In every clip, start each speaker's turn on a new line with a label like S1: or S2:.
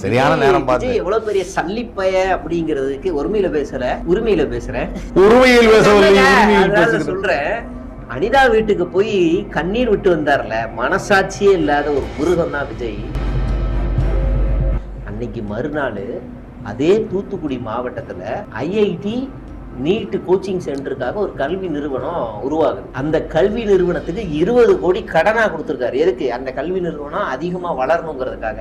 S1: சரியான நேரம் பார்த்து
S2: எவ்வளவு பெரிய சல்லிப்பய அப்படிங்கிறதுக்கு உரிமையில பேசுறேன் சொல்றேன். அனிதா வீட்டுக்கு போய் கண்ணீர் விட்டு வந்தார்ல, மனசாட்சியே இல்லாத ஒரு மிருகம் தான் விஜய். அன்னைக்கு மறுநாள் அதே தூத்துக்குடி மாவட்டத்துல ஐஐடி நீட் கோச்சிங் சென்டருக்காக ஒரு கல்வி நிறுவனம் உருவாகுது. அந்த கல்வி நிறுவனத்துக்கு 20 கோடி கடனா கொடுத்திருக்காரு. எதுக்கு? அந்த கல்வி நிறுவனம் அதிகமா வளரணுங்கிறதுக்காக.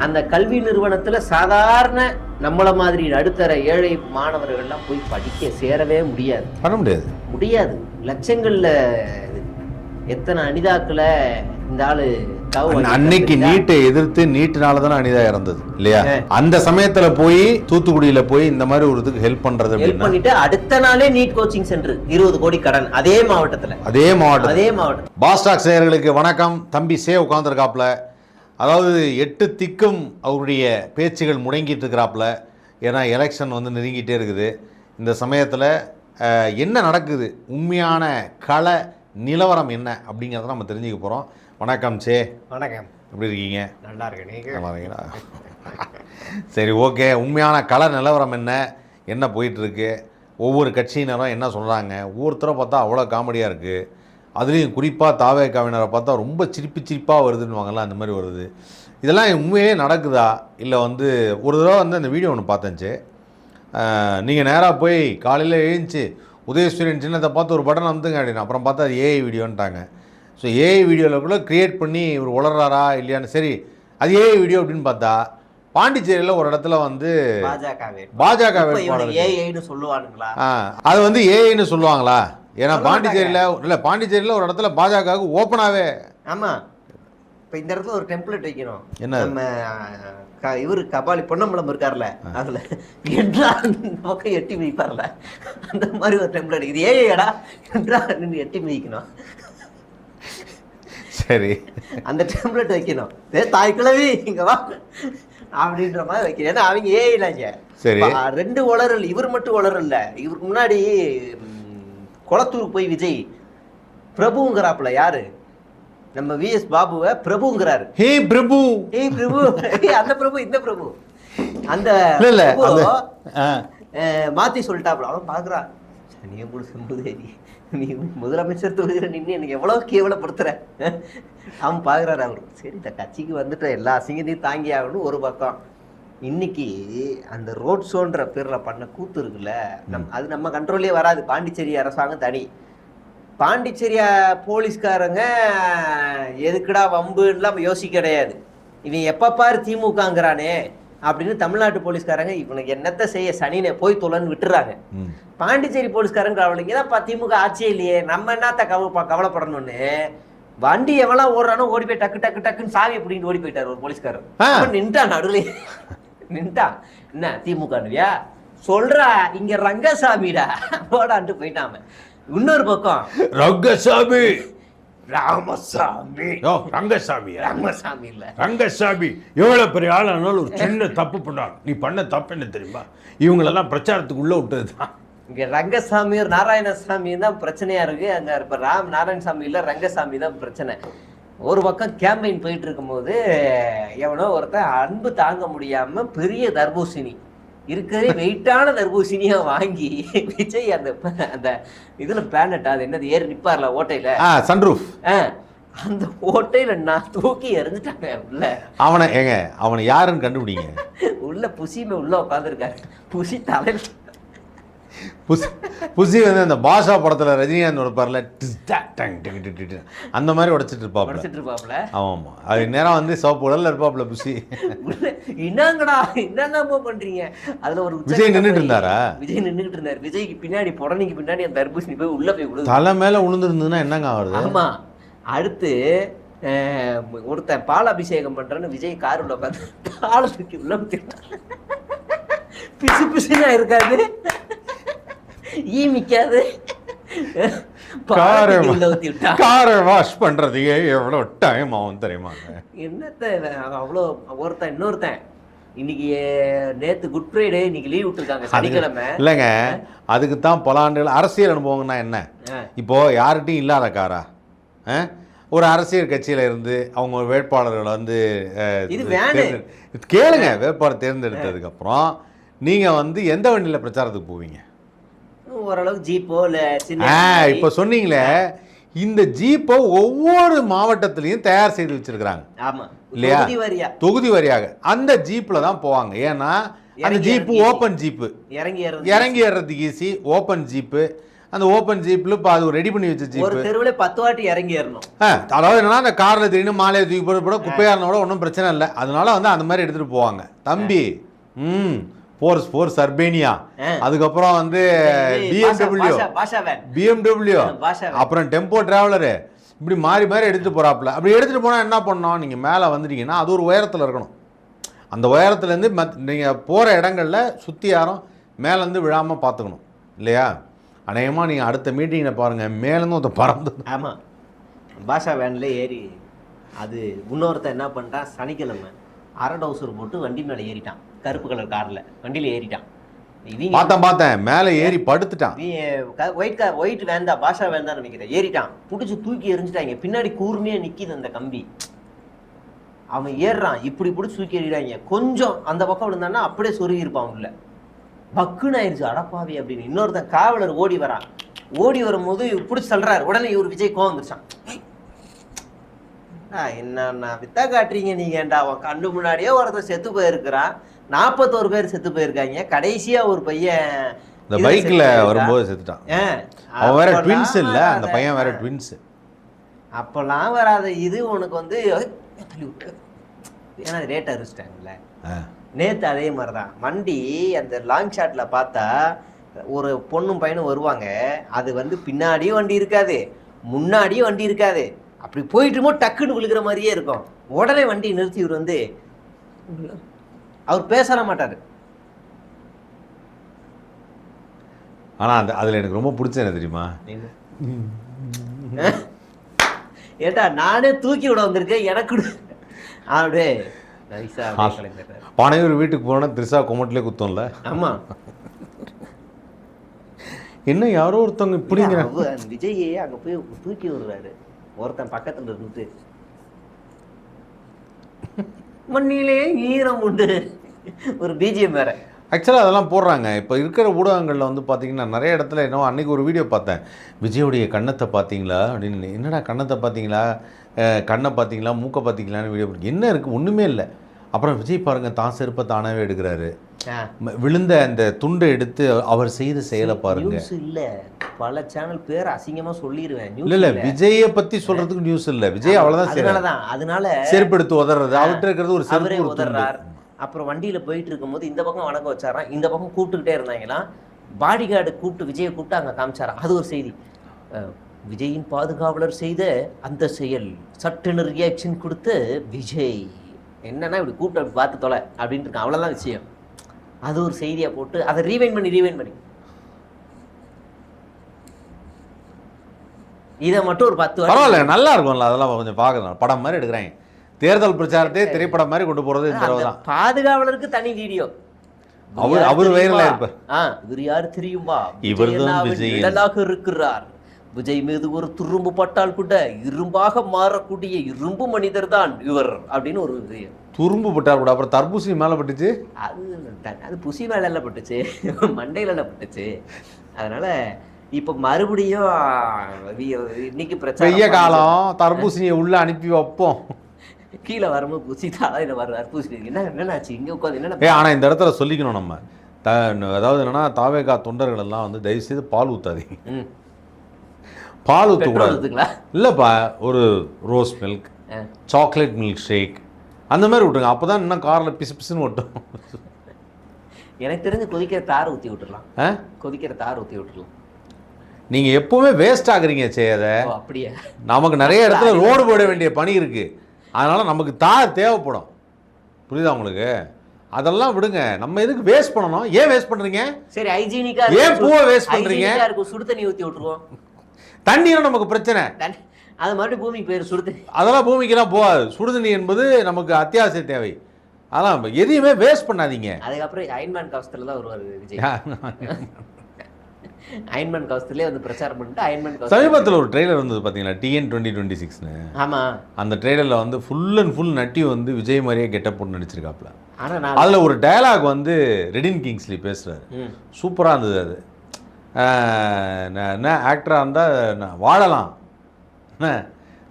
S2: அந்த கல்வி நிறுவனத்துல சாதாரண நம்மள மாதிரி நடுத்தர ஏழை மாணவர்கள் எல்லாம் போய் படிக்க சேரவே முடியாது. முடியாது. லட்சங்கள்ல எத்தனை அனிதாக்களை இந்த ஆளு
S1: அன்னைக்கு நீட்டை எதிர்த்து நீட்டினாலதான் அனிதா இறந்தது இல்லையா? அந்த சமயத்துல போய் தூத்துக்குடியில போய் இந்த மாதிரி ஒரு இதுக்கு ஹெல்ப் பண்றது
S2: ஹெல்ப் பண்ணிட்டு அடுத்த நாளே நீட் கோச்சிங் சென்டர் 20 கோடி கடன் அதே மாவட்டம்.
S1: பாஸ்டாக் நேயர்களுக்கு வணக்கம். தம்பி சே உட்கார்ந்துருக்காப்ல. அதாவது 8 திக்கும் அவருடைய பேச்சுகள் முடங்கிட்டு இருக்கிறாப்புல. ஏன்னா எலெக்ஷன் வந்து நெருங்கிட்டே இருக்குது. இந்த சமயத்தில் என்ன நடக்குது, உண்மையான கள நிலவரம் என்ன அப்படிங்கிறத நம்ம தெரிஞ்சுக்க போகிறோம். வணக்கம் சே.
S2: வணக்கம்.
S1: எப்படி இருக்கீங்க?
S2: நல்லா இருக்கேன்.
S1: நல்லா இருக்கீங்களா? சரி, ஓகே. உண்மையான கள நிலவரம் என்ன போயிட்டுருக்கு, ஒவ்வொரு கட்சியினரும் என்ன சொல்கிறாங்க, ஒவ்வொருத்தரை பார்த்தா அவ்வளோ காமெடியாக இருக்குது. அதுலேயும் குறிப்பாக தாவேக்காவினரை பார்த்தா ரொம்ப சிரிப்பாக வருதுன்னுவாங்கள்ல, அந்த மாதிரி வருது. இதெல்லாம் உண்மையிலே நடக்குதா இல்லை வந்து ஒரு தடவை வந்து அந்த வீடியோ ஒன்று பார்த்தேன்ச்சு. நீங்கள் நேராக போய் காலையில் எழுந்துச்சு உதயசூரியன் சின்னத்தை பார்த்து ஒரு பட்டன் அமுத்துங்க அப்படின்னு, அப்புறம் பார்த்தா அது ஏஐ வீடியோன்ட்டாங்க. ஸோ ஏஐ வீடியோவில் கூட க்ரியேட் பண்ணி இவர் உளறாரா இல்லையான்னு, சரி அது ஏஐ வீடியோ அப்படின்னு பார்த்தா பாண்டிச்சேரியில் ஒரு இடத்துல வந்து பாஜக
S2: வேட்பாளர் சொல்லுவானுங்களா,
S1: அது வந்து ஏஐன்னு சொல்லுவாங்களா? ஏன்னா பாண்டிச்சேரியில் ஒரு இடத்துல பாஜக ஓப்பனாகவே.
S2: ஆமாம். இப்போ இந்த இடத்துல ஒரு டெம்ப்ளேட் வைக்கணும்.
S1: என்ன?
S2: நம்ம இவரு கபாலி பொன்னம்பலம் இருக்கார்ல, அதில் என்றா பக்கம் எட்டி மிதிப்பார்ல, அந்த மாதிரி ஒரு டெம்ப்ளேட். இது ஏடா என்றா நின்று எட்டி மிதிக்கணும்.
S1: சரி,
S2: அந்த டெம்ப்ளேட் வைக்கணும். தாய் கிழவி இங்க வா அப்படின்ற மாதிரி வைக்கணும். ஏன்னா அவங்க ஏஐலாங்க.
S1: சரி,
S2: 2 உளறல். இவர் மட்டும் உளறல்ல. இவருக்கு முன்னாடி குளத்தூருக்கு போய் விஜய் பிரபுங்கிறாப்புல. யாரு? நம்ம விஎஸ் பாபுவை பிரபுங்கிறாரு.
S1: ஹே பிரபு,
S2: ஹே பிரபு. அந்த பிரபு இந்த பிரபு அந்த மாத்தி சொல்லிட்டாப்புல. அவன் பாக்குறான், நீ நீ முதலமைச்சர் தொகுதியில் நின்று எனக்கு எவ்வளவு கேவலப்படுத்துற. அவன் பாக்குறாரு. அவரு சரி இந்த கட்சிக்கு வந்துட்டு எல்லா அசிங்கத்தையும் தாங்கி ஆகணும் ஒரு பக்கம். இன்னைக்கு அந்த ரோட் ஷோன்ற பேர்ல பண்ண கூத்து இருக்குல்ல, அது நம்ம கண்ட்ரோல்லே வராது. பாண்டிச்சேரி அரசாங்கம் தனி. பாண்டிச்சேரி போலீஸ்காரங்க எதுக்குடா வம்புலாம் யோசிக்க கிடையாது. இவன் எப்ப பாரு திமுகங்கிறானே அப்படின்னு தமிழ்நாட்டு போலீஸ்காரங்க இவனுக்கு என்னத்த செய்ய சனினே போய் தொலைன்னு விட்டுறாங்க. பாண்டிச்சேரி போலீஸ்காரங்க கவலைங்கதான் திமுக ஆட்சியே இல்லையே, நம்ம என்னத்த கவலைப்படணும்னு வண்டி எவ்வளவு ஓடுறானோ ஓடி போய் டக்கு டக்கு டக்குன்னு சாவி பிடிக்கிட்டு ஓடி போயிட்டாரு ஒரு போலீஸ்காரர். நின்ட்டான் நடுவில் நின்ட்டான். என்ன திமுகவியா சொல்றா, இங்க ரங்கசாமிடா போடான்ட்டு போயிட்டாம. இன்னொரு பக்கம்
S1: ரங்கசாமி
S3: ராமசாமி
S2: ராமசாமி இல்ல
S3: ரங்கசாமி எவ்வளவு பெரிய ஆளானாலும் ஒரு சின்ன தப்பு பண்ணாங்க. நீ பண்ண தப்பு என்ன தெரியுமா? இவங்களெல்லாம் பிரச்சாரத்துக்கு உள்ள விட்டதுதான்.
S2: இங்க ரங்கசாமி நாராயணசாமி தான் பிரச்சனையா இருக்கு. அங்க இப்ப நாராயணசாமி இல்ல, ரங்கசாமி தான் பிரச்சனை. ஒரு பக்கம் கேம்பெயின் போயிட்டு இருக்கும் போது எவனோ ஒருத்தன் அன்பு தாங்க முடியாம பெரிய தர்பூசணி இருக்கிறதே வெயிட்டான தர்பூசணியா வாங்கி விஜய் அந்த இதுல பிளானட் அது என்னது ஏறி நிப்பார்ல ஓட்டையில
S1: சன்ரூஃப்,
S2: அந்த ஓட்டையில நான் தூக்கி எறிஞ்சிட்டாங்க உள்ள.
S1: அவனை யாருன்னு கண்டுபிடிங்க.
S2: உள்ள புசிமே உள்ள உட்காந்துருக்காரு. புசி தலையில்
S1: புசி வந்து அந்த பாஷா படத்துல ரஜினிகாந்த் இருப்பார்ல, அந்த மாதிரி உடைச்சிட்டு இருப்பாப்ல. ஆமா, அது நேரம் வந்து சோப்பு உடல்ல இருப்பாப்ல புசி.
S2: என்னங்கடா என்னங்க பண்றீங்க? அதுல ஒரு
S1: விஜய் நின்றுட்டு இருந்தாரா?
S2: விஜய் நின்றுட்டு இருந்தாரு. விஜய்க்கு பின்னாடி புடனைக்கு பின்னாடி அந்த தர்பூசணி போய் உள்ள போய் விழுது.
S1: தலை மேல விழுந்துருந்ததுன்னா என்னங்க ஆகுது?
S2: ஆமா. அடுத்து ஒருத்தன் பால் அபிஷேகம் பண்றேன்னு விஜய் கார் உள்ள உட்காந்து பாலத்துக்கு உள்ள பிசு பிசுனா இருக்காது, ஈமிக்காது.
S1: காரை வாஷ் பண்றதுக்கு எவ்வளவு டைம் ஆகும் தெரியுமா?
S2: என்னத்த அவ்வளோ. இன்னொருத்தன் இன்னைக்கு நேத்து குட் ஃப்ரைடே, இன்னைக்கு லீவ் விட்டுருக்காங்க சனிக்கிழமை.
S1: இல்லைங்க, அதுக்கு தான் பல ஆண்டுகள் அரசியல் அனுபவம்னா என்ன? இப்போ யார்கிட்டையும் இல்லாத காரா, ஒரு அரசியல் கட்சியில் இருந்து அவங்க வேட்பாளர்களை வந்து
S2: இது வேணு.
S1: கேளுங்க, வேட்பாளர் தேர்ந்தெடுத்ததுக்கப்புறம் நீங்கள் வந்து எந்த வண்டியில் பிரச்சாரத்துக்கு போவீங்க?
S2: ஓரளவுக்கு ஜீப்போ இல்ல சின்ன
S1: இப்போ சொன்னீங்களே, இந்த ஜீப்பை ஒவ்வொரு மாவட்டத்திலையும் தயார் செய்து வச்சிருக்கிறாங்க.
S2: ஆமா
S1: இல்லையா?
S2: தொகுதி வாரியா
S1: தொகுதி வாரியாக அந்த ஜீப்பில் தான் போவாங்க. ஏன்னா அந்த ஜீப்பு ஓப்பன் ஜீப்பு, இறங்கி ஏறுறதுக்கு ஈஸி. ஓப்பன் ஜீப்பு, அந்த ஓப்பன் ஜீப்பில் இப்போ அது ரெடி பண்ணி வச்ச ஜீப்பு.
S2: ஒரு தெருவில் 10 வாட்டி இறங்கி ஏறணும்.
S1: அதாவது என்னன்னா அந்த காரில் திடீர்னு மாலையை தூக்கி போட குப்பையாரனோட ஒன்றும் பிரச்சனை இல்லை. அதனால வந்து அந்த மாதிரி எடுத்துகிட்டு போவாங்க. தம்பி ஃபோர்ஸ் அர்பேனியா, அதுக்கப்புறம் வந்து பிஎம்டபிள்யூ, அப்புறம் டெம்போ டிராவலரு, இப்படி மாறி மாறி எடுத்துகிட்டு போகிறாப்புல. அப்படி எடுத்துகிட்டு போனால் என்ன பண்ணணும்? நீங்கள் மேலே வந்துட்டீங்கன்னா அது ஒரு உயரத்தில் இருக்கணும். அந்த உயரத்துலேருந்து நீங்கள் போகிற இடங்களில் சுற்றி யாரும் மேலேருந்து விழாமல் பார்த்துக்கணும் இல்லையா? அநேகமாக நீங்கள் அடுத்த மீட்டிங்கில் பாருங்கள், மேலேருந்து ஒருத்தர் பறந்து.
S2: ஆமாம், பாஷா வேன்ல ஏறி அது இன்னொருத்தன் என்ன பண்ணிட்டான், சனிக்கிழமை அரை டவுசர் போட்டு வண்டி மேலே ஏறிட்டான். கருப்பு கலர் காரில் வண்டியில் ஏறிட்டான்.
S1: பார்த்தேன் மேலே ஏறி படுத்துட்டான்.
S2: ஒயிட் வேன் தான், பாஷா வேன் தான் நினைக்கிறேன். ஏறிட்டான், பிடிச்சி தூக்கி எரிஞ்சிட்டாங்க. பின்னாடி கூர்மையாக நிற்கிது அந்த கம்பி. அவன் ஏறுறான், இப்படி பிடிச்சி தூக்கி எறிகிறாங்க. கொஞ்சம் அந்த பக்கம் விழுந்தான்னா அப்படியே சொருகி இருப்பான் உள்ள. பக்குன்னு ஆயிடுச்சு, அடப்பாவி அப்படின்னு. இன்னொருத்தன் காவலர் ஓடி வரான். ஓடி வரும்போது இவர் பிடிச்சி சொல்றாரு. உடனே இவர் விஜய் கோவம் வந்துருச்சான். என்னன்னா வித்தா காட்டுறீங்க நீங்கண்டா? அவன் கண்ணு முன்னாடியே ஒருத்தர் செத்து போயிருக்கிறான். 41 பேர் செத்து போயிருக்காங்க. கடைசியா ஒரு பையன்
S1: இந்த பைக்ல வரும்போது செத்துட்டான். அவன் வேற ட்வின்ஸ் இல்ல, அந்த பையன் வேற ட்வின்ஸ்.
S2: அப்பெல்லாம் வராத இது உனக்கு வந்து ஏன்னா ரேட் அரிச்சிட்டாங்கல்ல. நேற்று அதே மாதிரி தான் வண்டி அந்த லாங் ஷாட்டில் பார்த்தா ஒரு பொண்ணும் பையனும் வருவாங்க. அது வந்து பின்னாடியும் வண்டி இருக்காது, முன்னாடியும் வண்டி இருக்காது. அப்படி போயிட்டுமோ டக்குன்னு விழுகிற மாதிரியே இருக்கும். உடனே வண்டி நிறுத்தி இவர் வந்து அவர் பேசல மாட்டார்.
S1: ஆனால் அதில் எனக்கு ரொம்ப பிடிச்ச என்ன தெரியுமா?
S2: ஏட்டா நானே தூக்கி விட வந்திருக்கேன், எனக்கு அப்படியே
S1: பனையூர் வீட்டுக்கு போனா திரிசா கொமட்டிலே குத்தம்ல.
S2: ஆமா,
S1: என்ன யாரோ ஒருத்தவங்க இப்படிங்கிற
S2: விஜயே அங்க போய் தூக்கி விடுறாரு. ஒருத்தன் பக்கத்துல இருந்துட்டு மண்ணிலே ஈரம் உண்டு ஒரு பிஜிஎம் வேற.
S1: ஆக்சுவலாக அதெல்லாம் போடுறாங்க. இப்போ இருக்கிற ஊடகங்களில் வந்து பார்த்தீங்கன்னா நிறைய இடத்துல என்ன, அன்றைக்கி ஒரு வீடியோ பார்த்தேன், விஜயோடைய கண்ணத்தை பார்த்தீங்களா அப்படின்னு. என்னடா கண்ணத்தை பார்த்தீங்களா, கண்ணை பார்த்தீங்களா, மூக்கை பார்த்தீங்களான்னு வீடியோ. என்ன இருக்குது? ஒன்றுமே இல்லை. அப்புறம் விஜய் பாருங்கள், தான் செருப்பை தானாகவே எடுக்கிறாரு. விழுந்த அந்த துண்டை எடுத்து அவர் செய்த செயலை பாருங்க.
S2: இல்லை, பல சேனல் பேர் அசிங்கமாக சொல்லிடுவேன்.
S1: இல்லை விஜயை பற்றி சொல்கிறதுக்கு நியூஸ் இல்லை. விஜய் அவ்வளோதான்.
S2: அதனால
S1: செருப்பு எடுத்து உதறது, அவர்கிட்ட இருக்கிறது ஒரு
S2: செருப்பு உதறார். அப்புறம் வண்டியில் போயிட்டு இருக்கும்போது இந்த பக்கம் வணக்கம் வச்சாராம், இந்த பக்கம் கூப்பிட்டுக்கிட்டே இருந்தாங்களாம். பாடி கார்டு கூப்பிட்டு விஜயை கூப்பிட்டு அங்கே காமிச்சாராம். அது ஒரு செய்தி. விஜயின் பாதுகாவலர் செய்த அந்த செயல் சட்டென ரியாக்ஷன் கொடுத்த விஜய். என்னன்னா இப்படி கூப்பிட்டு அப்படி பார்த்து தொலை அப்படின்ட்டு இருக்கான். அவ்வளோதான் விஷயம். அது ஒரு செய்தியாக போட்டு அதை ரீவைண்ட் பண்ணி இதை மட்டும் ஒரு 10
S1: பரவாயில்ல, நல்லா இருக்கும்ல. அதெல்லாம் கொஞ்சம் பார்க்கலாம். படம் மாதிரி எடுக்கிறாங்க. தேர்தல் பிரச்சாரத்தை திரைப்படம் மாதிரி கொண்டு போறது இந்த தடவை தான்.
S2: பாதுகாவலருக்கு தனி வீடியோ.
S1: அவர் வைரலா இருப்பார்.
S2: இவர் யாரு தெரியுமா?
S1: இவர்தான் விஜய்
S2: இருக்கிறார். விஜய் மீது ஒரு துரும்பு பட்டால் கூட இரும்பாக மாறக்கூடிய இரும்பு மனிதர் தான் இவர் அப்படின்னு ஒரு
S1: துரும்பு பட்டால் கூட. அப்புறம் தர்பூசணி மேலே பட்டுச்சு.
S2: அது புசி மேல பட்டுச்சு, மண்டையில பட்டுச்சு. அதனால இப்ப மறுபடியும் இன்னைக்கு பிரச்சனை
S1: காலம் தர்பூசணியை உள்ள அனுப்பி வைப்போம்.
S2: கீழே வரும்போது புசித்தாலும் இதில் வர தர்பூசணி என்னன்னாச்சு இங்கே உட்காந்து என்ன.
S1: ஆனால் இந்த இடத்துல சொல்லிக்கணும் நம்ம, அதாவது என்னன்னா தாவேகா தொண்டர்கள் எல்லாம் வந்து தயவுசெய்து பால் ஊற்றாதீங்க. பால் ஊற்றக்கூடாது இல்லைப்பா. ஒரு rose milk, chocolate milk shake அந்த மாதிரி விட்டுருங்க. அப்போ தான் இன்னும் காரில் பிசு பிசுன்னு ஓட்டும்.
S2: எனக்கு தெரிஞ்சு கொதிக்கிற தார் ஊற்றி விட்டுடலாம். கொதிக்கிற தார் ஊற்றி விட்டுடலாம்.
S1: நீங்கள் எப்போவுமே வேஸ்ட் ஆகுறீங்க செய்யாத.
S2: அப்படியே
S1: நமக்கு நிறைய இடத்துல ரோடு போட வேண்டிய பணி இருக்குது. அதனால் நமக்கு தார் தேவைப்படும். புரியுதா உங்களுக்கு? அதெல்லாம் விடுங்க. நம்ம எதுக்கு வேஸ்ட் பண்ணணும்? ஏன் வேஸ்ட் பண்ணுறீங்க?
S2: சரி, ஹைஜீனிக்கா
S1: ஏன் பூவை வேஸ்ட் பண்ணுறீங்க?
S2: சுடு தண்ணி ஊற்றி விட்டுருவோம்.
S1: தண்ணியும் நமக்கு பிரச்சனை.
S2: அது மாதிரி பூமிக்கு பேர் சுடு தண்ணி. அதெல்லாம்
S1: பூமிக்கெல்லாம் போகாது. சுடுதண்ணி என்பது நமக்கு அத்தியாவசிய தேவை. அதான் எதையுமே வேஸ்ட் பண்ணாதீங்க.
S2: அதுக்கப்புறம் அயன்மேன் கவசத்தில் தான் வருவார் விஜய். அயன்மேன் கவுஸ்துலேயே வந்து பிரச்சாரம் பண்ணிட்டு அயன்மேன் கவுஸ்.
S1: சமீபத்தில் ஒரு ட்ரெய்லர் வந்தது பார்த்தீங்களா, TN 2026ன்னு.
S2: ஆமாம்,
S1: அந்த ட்ரெய்லரில் வந்து ஃபுல் அண்ட் ஃபுல் நட்டி வந்து விஜய் மாதிரியே கெட்டப் போட்டு நடிச்சிருக்காப்புல.
S2: ஆனால் நான்
S1: அதில் ஒரு டயலாக் வந்து ரெடின் கிங்ஸ்லி பேசுகிறாரு, சூப்பராக இருந்தது. அது என்ன ஆக்டராக இருந்தால் வாழலாம், என்ன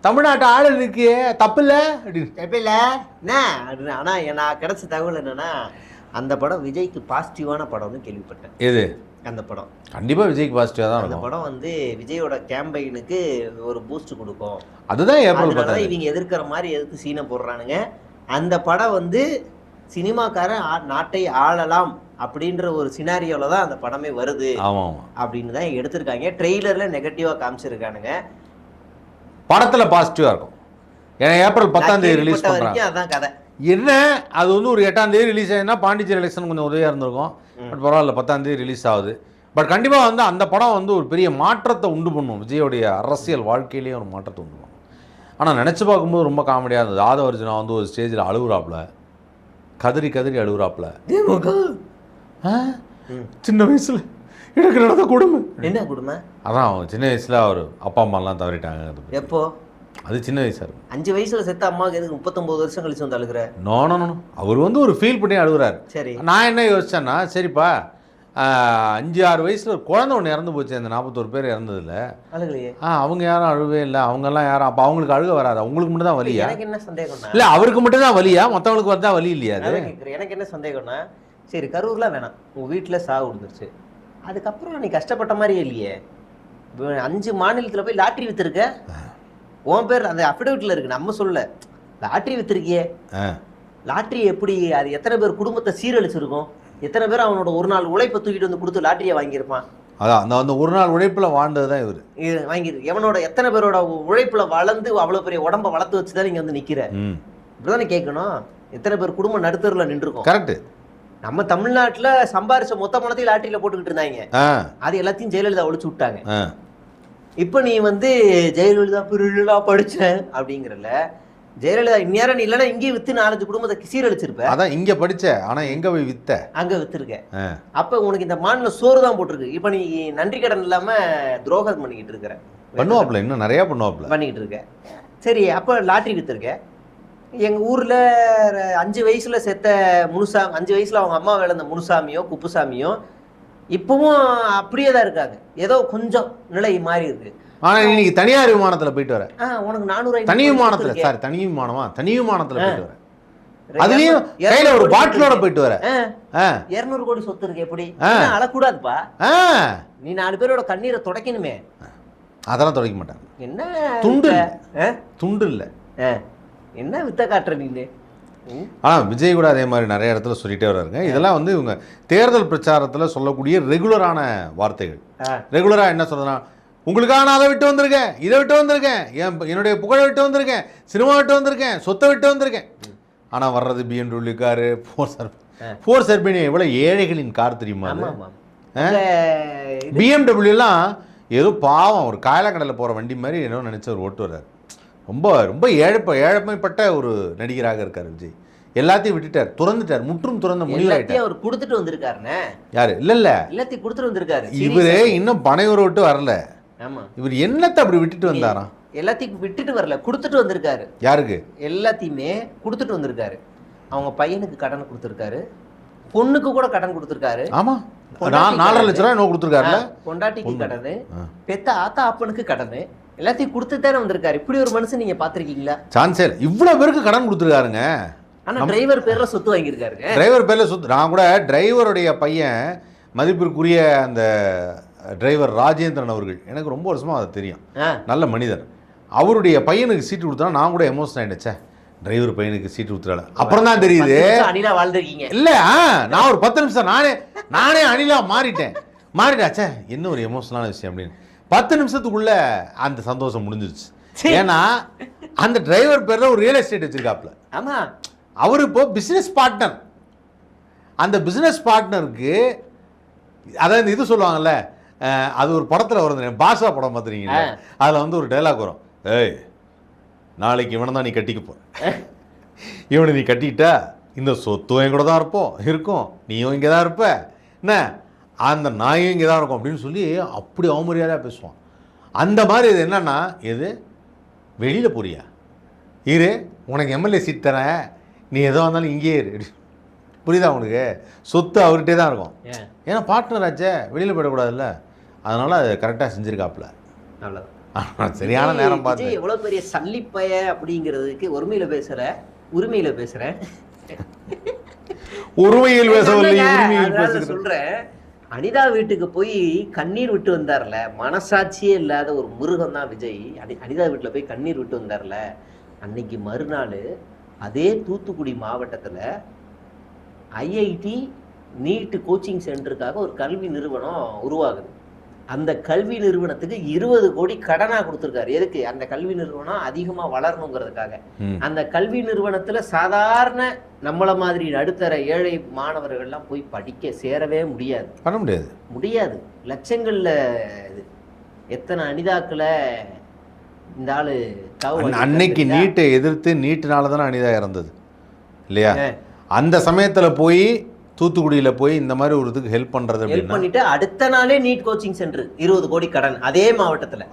S1: தமிழ்நாட்டு ஆளு இருக்கு தப்பு இல்லை அப்படின்னு.
S2: எப்ப இல்லை என்ன அப்படின்னு. ஆனால் நான் கிடைச்ச தகவல் என்னன்னா, அந்த படம் விஜய்க்கு பாசிட்டிவான படம்னு கேள்விப்பட்டேன்.
S1: எது
S2: அந்த படம்
S1: கண்டிப்பாக விஜய்க்கு பாசிட்டிவாக தான்
S2: அந்த
S1: இருக்கும்.
S2: படம் வந்து விஜயோட கேம்பெயினுக்கு ஒரு பூஸ்ட் கொடுக்கும்.
S1: அதுதான் ஏப்ரல்
S2: அதனால
S1: 10.
S2: இவங்க எதிர்க்கிற மாதிரி எதிர்த்து சீனை போடுறானுங்க. அந்த படம் வந்து சினிமாக்காரன் நாட்டை ஆளலாம் அப்படின்ற ஒரு சினாரியோல தான் அந்த படமே வருது.
S1: ஆமாம் ஆமாம்
S2: அப்படின்னு தான் எடுத்திருக்காங்க. ட்ரெய்லர்ல நெகட்டிவா காமிச்சிருக்கானுங்க.
S1: படத்தில் பாசிட்டிவாக இருக்கும். ஏன்னா ஏப்ரல் 10 ரிலீஸ் பண்ணுறாங்க.
S2: அதான் கதை.
S1: என்ன அது வந்து ஒரு 8 ரிலீஸ் ஆகுதுன்னா பாண்டிச்சேரி எலெக்ஷன் கொஞ்சம் உதவியாக இருந்திருக்கும். பட் பரவாயில்ல, 10 ரிலீஸ் ஆகுது. பட் கண்டிப்பாக வந்து அந்த படம் வந்து ஒரு பெரிய மாற்றத்தை உண்டு பண்ணும், விஜயோடைய அரசியல் வாழ்க்கையிலேயே ஒரு மாற்றத்தை உண்டு பண்ணும். ஆனால் நினச்சி பார்க்கும்போது ரொம்ப காமெடியாக இருந்தது. ஆதவர்ஜுனா வந்து ஒரு ஸ்டேஜில் அழுகுறாப்புல, கதறி கதறி அழுகுறாப்புல. சின்ன வயசில் எனக்கு நடந்த கொடுமை.
S2: என்ன கொடுமை?
S1: அதான் அவன் சின்ன வயசில் அவர் அப்பா அம்மாலாம் தவறிட்டாங்க.
S2: எப்போ?
S1: அது சின்ன வயசாக இருக்கும்.
S2: 5 வயசுல செத்த அம்மாவுக்கு எதுக்கு 39 வருஷம் கழிச்சு வந்து அழுகுற?
S1: நோ நோ நோ, அவர் வந்து ஒரு ஃபீல் பண்ணி அழுகுறாரு.
S2: சரி,
S1: நான் என்ன யோசிச்சேன்னா, சரிப்பா 5-6 வயசில் ஒரு குழந்தை ஒன்று இறந்து போச்சு, அந்த 41 பேர் இறந்ததில்ல.
S2: அழுகலையே.
S1: அவங்க யாரும் அழுவே இல்லை, அவங்கெல்லாம் யாரும். அப்போ அவங்களுக்கு அழுக வராது, அவங்களுக்கு மட்டும் தான் வலியா?
S2: எனக்கு என்ன சந்தேகம்னா,
S1: இல்லை அவருக்கு மட்டும் தான் வலியா, மற்றவங்களுக்கு வந்தால் வலி இல்லையா? அது
S2: எனக்கு என்ன சந்தேகம்னா, சரி கரூர்லாம் வேணாம், உங்கள் வீட்டில் சாவு விழுந்துருச்சு, அதுக்கப்புறம் நீ கஷ்டப்பட்ட மாதிரியே இல்லையே. 5 மாநிலத்தில் போய் லாட்ரி விற்றுருக்க, உன் பேர் அந்த அஃபிடவிட்டில் இருக்கு, நம்ம சொல்ல லாட்ரி விற்றுருக்கியே. லாட்ரி எப்படி அது எத்தனை பேர் குடும்பத்தை சீரழிச்சிருக்கும்? எத்தனை பேர் அவனோட ஒரு நாள் உழைப்பை தூக்கிட்டு வந்து கொடுத்து லாட்டரியை வாங்கியிருப்பான்?
S1: அதான் அந்த அந்த ஒரு நாள் உழைப்பில் வாழ்ந்தது தான் இவர்.
S2: இது வாங்கியிருக்கு. எவனோட எத்தனை பேரோட உழைப்பில் வளர்ந்து அவ்வளோ பெரிய உடம்பை வளர்த்து வச்சு தான் நீங்கள் வந்து நிற்கிற. இப்படிதானே கேட்கணும். எத்தனை பேர் குடும்பம் நடுத்தரில் நின்றுருக்கும்.
S1: கரெக்டு.
S2: நம்ம தமிழ்நாட்டில் சம்பாரிச்ச மொத்த பணத்தையும் லாட்டரியில் போட்டுக்கிட்டு இருந்தாங்க. அது எல்லாத்தையும் ஜெயலலிதா ஒழிச்சு விட்டாங்க. இப்போ நீ வந்து ஜெயலலிதா பிரிலா படிச்சேன் அப்படிங்கிறல, ஜெயலலிதா இந்நேரம் நீ இல்லைன்னா இங்கேயே வித்து 4-5 குடும்பத்தை சீரழிச்சிருப்ப.
S1: அதான் இங்கே படிச்ச, ஆனால் எங்கே போய் வித்த? அங்கே
S2: வித்துருக்க. அப்போ உனக்கு இந்த மாநில சோறு தான் போட்டிருக்கு. இப்போ நீ நன்றி கடன் இல்லாமல் துரோகம் பண்ணிக்கிட்டு இருக்கிற.
S1: பண்ணுவாப்புல, இன்னும் நிறையா பண்ணிக்கிட்டு
S2: இருக்க. சரி, அப்போ லாட்ரி வித்துருக்க. எங்கள் ஊரில் 5 வயசுல செத்த முனுசாமி, 5 வயசுல அவங்க அம்மா விளந்த முனுசாமியோ குப்புசாமியோ இப்பவும் அப்படியே தான் இருக்காங்க. ஏதோ கொஞ்சம் நிலை மாறி இருக்கு.
S1: ஆனால் இன்னைக்கு தனியார் விமானத்தில் போயிட்டு வரேன்.
S2: உனக்கு 400
S1: தனி விமானத்தில், சாரி தனி விமானமா, தனி விமானத்தில் போயிட்டு வரேன். அதுலயும் கையில ஒரு பாட்டிலோட போயிட்டு வர.
S2: 200 கோடி சொத்து இருக்கு. எப்படி அழக்கூடாதுப்பா? நீ 4 பேரோட கண்ணீரை துடைக்கணுமே.
S1: அதெல்லாம் துடைக்க மாட்டாங்க.
S2: என்ன
S1: துண்டு துண்டு இல்லை,
S2: என்ன வித்த காட்டுற நீ?
S1: ஆனால் விஜய் கூட அதே மாதிரி நிறைய இடத்துல சொல்லிட்டே வர்றாருங்க. இதெல்லாம் வந்து இவங்க தேர்தல் பிரச்சாரத்தில் சொல்லக்கூடிய ரெகுலரான வார்த்தைகள். ரெகுலராக என்ன சொல்றதுன்னா, உங்களுக்காக நான் அதை விட்டு வந்திருக்கேன், இதை விட்டு வந்திருக்கேன், என்னுடைய புகழை விட்டு வந்திருக்கேன், சினிமா விட்டு வந்திருக்கேன், சொத்தை விட்டு வந்திருக்கேன். ஆனால் வர்றது BMW காரு, ஃபோர் சர்பினி. எவ்வளோ ஏழைகளின் கார் தெரியுமா? BMW ஏதோ பாவம் ஒரு காயலாக்கடையில் போகிற வண்டி மாதிரி என்னோ நினச்சி அவர் ஓட்டு வர்றாரு. ரொம்ப ரொம்ப ஏழ்மைப்பட்ட ஒரு நடிகராக இருக்கார் விஜய். எல்லாத்தையும் விட்டுட்டார், துறந்துட்டார், முற்றும் துறந்த முடிவாயிட்டார்.
S2: அவர் கொடுத்துட்டு வந்திருக்காருன்னு
S1: யாரு? இல்ல
S2: எல்லாத்தையும் கொடுத்துட்டு வந்திருக்காரு.
S1: இவரு இன்னும் பனையூரை விட்டு வரல.
S2: ஆமா,
S1: இவர் என்னத்தை அப்படி விட்டுட்டு வந்தாராம்?
S2: எல்லாத்தையும் விட்டுட்டு வரல, கொடுத்துட்டு வந்திருக்காரு.
S1: யாருக்கு?
S2: எல்லாத்தையுமே கொடுத்துட்டு வந்திருக்காரு. அவங்க பையனுக்கு கடன் கொடுத்துருக்காரு, பொண்ணுக்கு கூட கடன் கொடுத்துருக்காரு.
S1: ஆமா, 4.5 லட்சம் ரூபாய் கொடுத்துருக்காருல.
S2: பொண்டாட்டிக்கு கடன், பெத்த ஆத்தா அப்பனுக்கு கடன், எல்லாத்தையும் கொடுத்துட்டு தானே வந்திருக்காரு. இப்படி ஒரு மனுஷன் நீங்க பாத்திருக்கீங்களா?
S1: சான்சே இல்லை. இவ்வளவு பேருக்கு கடன் கொடுத்துருக்காருங்க.
S2: ஆனா டிரைவர் பேர்ல சொத்து வாங்கியிருக்காருங்க.
S1: டிரைவர் பேர்ல சொத்து. நான் கூட டிரைவருடைய பையன், மதிப்பிற்குரிய அந்த டிரைவர் ராஜேந்திரன் அவர்கள், எனக்கு ரொம்ப வருஷமா அது தெரியும், நல்ல மனிதர். அவருடைய பையனுக்கு சீட்டு கொடுத்தா நான் கூட எமோஷன் ஆயிடுச்சேன். டிரைவர் பையனுக்கு சீட்டு கொடுத்துறாங்க. அப்புறம் தான் தெரியுது
S2: அனிலா வாழ்ந்துருக்கீங்க.
S1: இல்ல, நான் ஒரு 10 நிமிஷம் நானே அனிலா மாறிட்டாச்சே. என்ன ஒரு எமோஷனலான விஷயம் அப்படின்னு 10 நிமிஷத்துக்குள்ள அந்த சந்தோஷம் முடிஞ்சிருச்சு. ஏன்னா அந்த டிரைவர் பேர்ல ஒரு ரியல் எஸ்டேட் வச்சிருக்காப்ல.
S2: ஆமா,
S1: அவரு இப்போ பிசினஸ் பார்ட்னர். அந்த பிசினஸ் பார்ட்னருக்கு அதாவது இது சொல்லுவாங்கல்ல, அது ஒரு படத்துல வரும், பாஷா படம் பார்த்துருக்கீங்க, அதுல வந்து ஒரு டைலாக் வரும், ஏய் நாளைக்கு இவனை தான் நீ கட்டிக்க போற, இவனை நீ கட்டிக்கிட்டா இந்த சொத்தும் என் கூட தான் இருக்கும், நீயும் இங்கே தான் இருப்ப என்ன, அந்த நாயும் இங்கே தான் இருக்கும் அப்படின்னு சொல்லி அப்படி அவமரியாதையாக பேசுவான். அந்த மாதிரி இது என்னன்னா, எது வெளியில் போறியா இரு, உனக்கு எம்எல்ஏ சீட் தரேன், நீ எதோ வந்தாலும் இங்கேயே இரு. புரியுதா உனக்கு? சொத்து அவர்கிட்டே தான் இருக்கும். ஏன்னா பார்ட்னர் ஆச்சே, வெளியில் போயிடக்கூடாதுல்ல. அதனால் அது கரெக்டாக செஞ்சுருக்காப்புல.
S2: அவ்வளோதான்.
S1: சரியான நேரம் பார்த்து
S2: எவ்வளோ பெரிய சல்லிப்பைய அப்படிங்கிறதுக்கு உரிமையில் பேசுகிறேன். உரிமையில் சொல்கிறேன். அனிதா வீட்டுக்கு போய் கண்ணீர் விட்டு வந்தார்ல, மனசாட்சியே இல்லாத ஒரு மிருகம் தான் விஜய். அனிதா வீட்டில் போய் கண்ணீர் விட்டு வந்தார்ல, அன்னைக்கு மறுநாள் அதே தூத்துக்குடி மாவட்டத்தில் ஐஐடி நீட் கோச்சிங் சென்டருக்காக ஒரு கல்வி நிறுவனம் உருவாகுது. அந்த கல்வி நிறுவனத்துக்கு 20 கோடி கடனா கொடுத்துருக்காரு. எதுக்கு? அந்த கல்வி நிறுவனம் அதிகமா வளரணுங்கிறதுக்காக. அந்த கல்வி நிறுவனத்துல சாதாரண நம்மள மாதிரி நடுத்தர ஏழை மாணவர்கள்லாம் போய் படிக்க சேரவே முடியாது.
S1: பண்ண முடியாது.
S2: லட்சங்கள்ல இது. எத்தனை அனிதாக்களை இந்த ஆளு
S1: அன்னைக்கு நீட்டை எதிர்த்து நீட்டினால தானே அனிதா இறந்தது இல்லையா? அந்த சமயத்துல போய் தூத்துக்குடியில் போய் இந்த மாதிரி ஒரு இதுக்கு ஹெல்ப் பண்ணுறது
S2: பண்ணிட்டு அடுத்த நாளே நீட் கோச்சிங் சென்டர் 20 கோடி கடன் அதே மாவட்டத்தில்.